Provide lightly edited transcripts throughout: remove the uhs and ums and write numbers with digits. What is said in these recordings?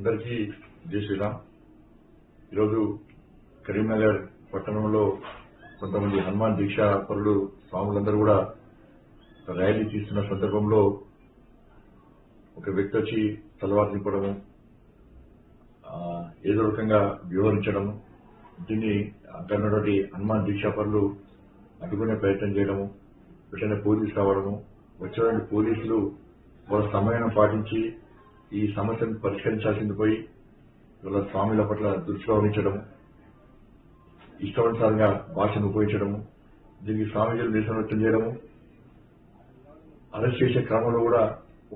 అందరికీ జై శ్రీరామ్. ఈరోజు కరీంనగర్ పట్టణంలో కొంతమంది హనుమాన్ దీక్షా పరులు స్వాములందరూ కూడా ర్యాలీ తీస్తున్న సందర్భంలో ఒక వ్యక్తి వచ్చి తలవారు నింపడము, ఏదో రకంగా వివరించడము, దీన్ని అక్కడ ఉన్నటువంటి హనుమాన్ దీక్షా పరులు అడ్డుకునే ప్రయత్నం చేయడము, వెంటనే పోలీసు రావడము, వచ్చినటువంటి పోలీసులు వాళ్ళ సమయాన్ని పాటించి ఈ సమస్యను పరిష్కరించాల్సింది పోయి వాళ్ళ స్వాముల పట్ల దుష్ప్రవహించడము, ఇష్టానుసారంగా భాషను ఉపయోగించడము, దీనికి స్వామీజీలు నిరసన వ్యక్తం చేయడము, అరెస్ట్ చేసే క్రమంలో కూడా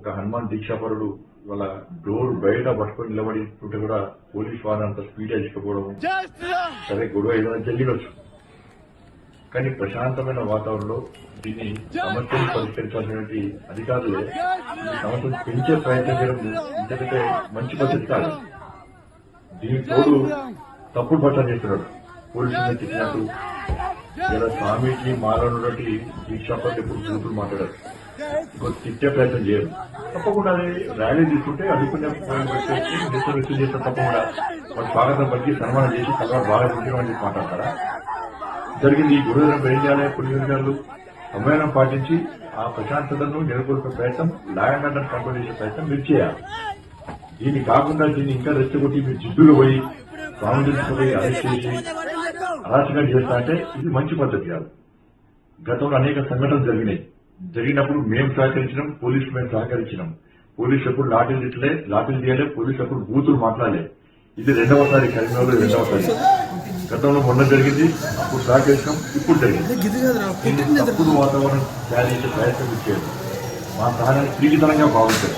ఒక హనుమాన్ దీక్షాపరుడు వాళ్ళ డోర్ బయట పట్టుకొని నిలబడుతుంటే కూడా పోలీసు వారిని అంత స్పీడ్ తీసుకుపోవడము. సరే, గొడవ ఏదైనా జరిగినచ్చు, కానీ ప్రశాంతమైన వాతావరణంలో దీన్ని సమస్యను పరిష్కరించాల్సినటువంటి అధికారులే ఈ సమస్యను పెంచే ప్రయత్నం చేయడం ఎందుకంటే మంచి పద్ధతి కాదు. దీనికి తోడు తప్పుడు పట్ల చేస్తున్నాడు. పోలీసులు తిట్టినట్టు ఇలా స్వామీజీ మాలన్నటువంటి దీక్షాపరులు ఎప్పుడు గ్రూపులు మాట్లాడారు, తిట్టే ప్రయత్నం చేయరు. తప్పకుండా అది ర్యాలీ తీసుకుంటే అడుగుకునే వ్యక్తం చేస్తే తప్పకుండా వాళ్ళు స్వాగతం పలికి సన్మానం చేసి తర్వాత బాగా ఉంటున్నామని చెప్పి మాట్లాడతారా? జరిగింది ఈ గురువులను ఏం చేయాలి? పోలీసు అధికారులు సమయాన్ని పాటించి ఆ ప్రశాంతతను నెలకొల్పే ప్రయత్నం, లా అండ్ ఆర్డర్ కంట్రోల్ చేసే ప్రయత్నం మీరు చేయాలి. దీన్ని కాకుండా దీన్ని ఇంకా రెచ్చగొట్టి మీరు జిడ్డుగా పోయి స్వామి అరెస్ట్ చేసి అరాచకం చేస్తా అంటే ఇది మంచి పద్ధతి కాదు. గతంలో అనేక సంఘటనలు జరిగినప్పుడు మేము సహకరించినాం, పోలీసులు మేము సహకరించినాం. పోలీసులు ఎప్పుడు లాఠీలు తీయలే, పోలీసులు ఎప్పుడు బూతులు మాట్లాడలే. ఇది రెండవసారి, కరీంనగర్లో రెండవసారి. గతంలో మొన్న జరిగింది, అప్పుడు సహకరించడం, ఇప్పుడు జరిగింది. తప్పుడు వాతావరణం తయారు చేసే ప్రయత్నం ఇచ్చేది మా సహాయాన్ని తిరిగితనంగా భావించారు.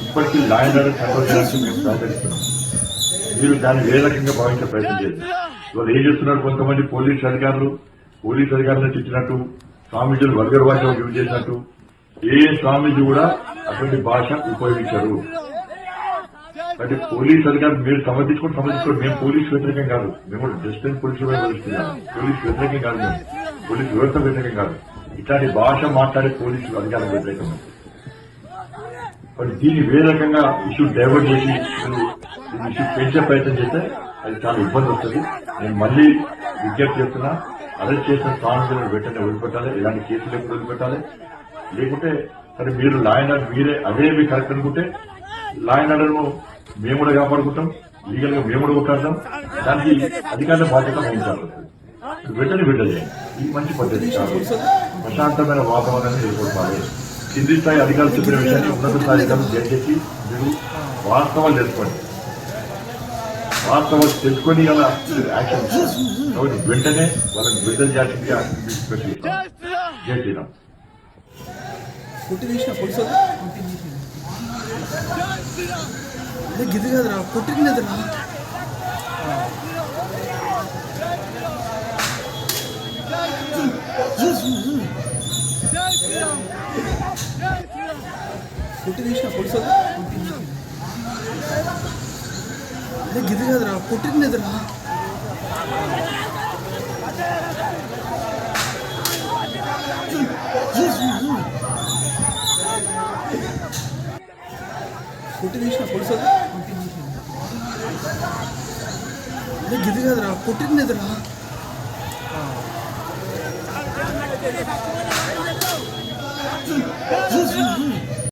ఇప్పటికీ లా అండ్ ఆర్డర్ కంట్రోల్ చేయడానికి మేము సహకరిస్తున్నాం. మీరు దాన్ని వేరే రకంగా భావించే ప్రయత్నం చేయండి. ఇవాళ ఏం చేస్తున్నారు కొంతమంది పోలీసు అధికారులను తిట్టినట్టు, స్వామీజీలు వల్గర్ భాష యూజ్ చేసినట్టు. ఏ స్వామీజీ కూడా అటువంటి భాష ఉపయోగించరు. అంటే పోలీసు అధికారులు మీరు సమర్థించుకోండి. మేము పోలీసు వ్యతిరేకం కాదు, మేము డిస్టెన్స్ పోలీసు వ్యతిరేస్తున్నాం. పోలీసు వ్యతిరేకం కాదు, మేము పోలీసు వ్యవస్థ వ్యతిరేకం కాదు. ఇట్లాంటి భాష మాట్లాడే పోలీసు అధికారులకు వ్యతిరేకం. మరి దీన్ని వేరే రకంగా ఇష్యూ డైవర్ట్ చేసి ఇష్యూ పెంచే ప్రయత్నం చేస్తే అది చాలా ఇబ్బంది వస్తుంది. నేను మళ్లీ విజ్ఞప్తి చేస్తున్నా, అరెస్ట్ చేసిన స్వామీజీలను వెంటనే వదిలిపెట్టాలి. ఇలాంటి కేసులు ఎప్పుడు వదిలిపెట్టాలి? లేకుంటే సరే, మీరు లా అండ్ ఆర్డర్ మీరే అదే మీకు కరెక్ట్ అనుకుంటే లా అండ్ ఆర్డర్ ను మేము కూడా కాపాడుకుంటాం, లీగల్ గా మేము కూడా కొట్టాడతాం. దానికి అధికారుల బాధ్యత వహించాల్సి వస్తుంది. వెంటనే విడుదల చేయండి. ఇది మంచి పద్ధతి కాదు. ప్రశాంతమైన వాతావరణాన్ని ఏర్పడాలి. కింది స్థాయి అధికారులు చెప్పిన విషయాన్ని ఉన్నత స్థాయి అధికారులు దయచేసి మీరు వాస్తవాలు తెలుసుకొని అలా యాక్షన్ కాబట్టి వెంటనే వాళ్ళని విడుదల చేయాల్సింది జై శ్రీరామ్. గిది కదరా పుట్టినదిరా. పుట్టి తీసిన పొడుసు గిది కదరా పుట్టినదిరా. పుట్టి తీసిన పొడుసు గిది కదరా పుట్టినదిరా.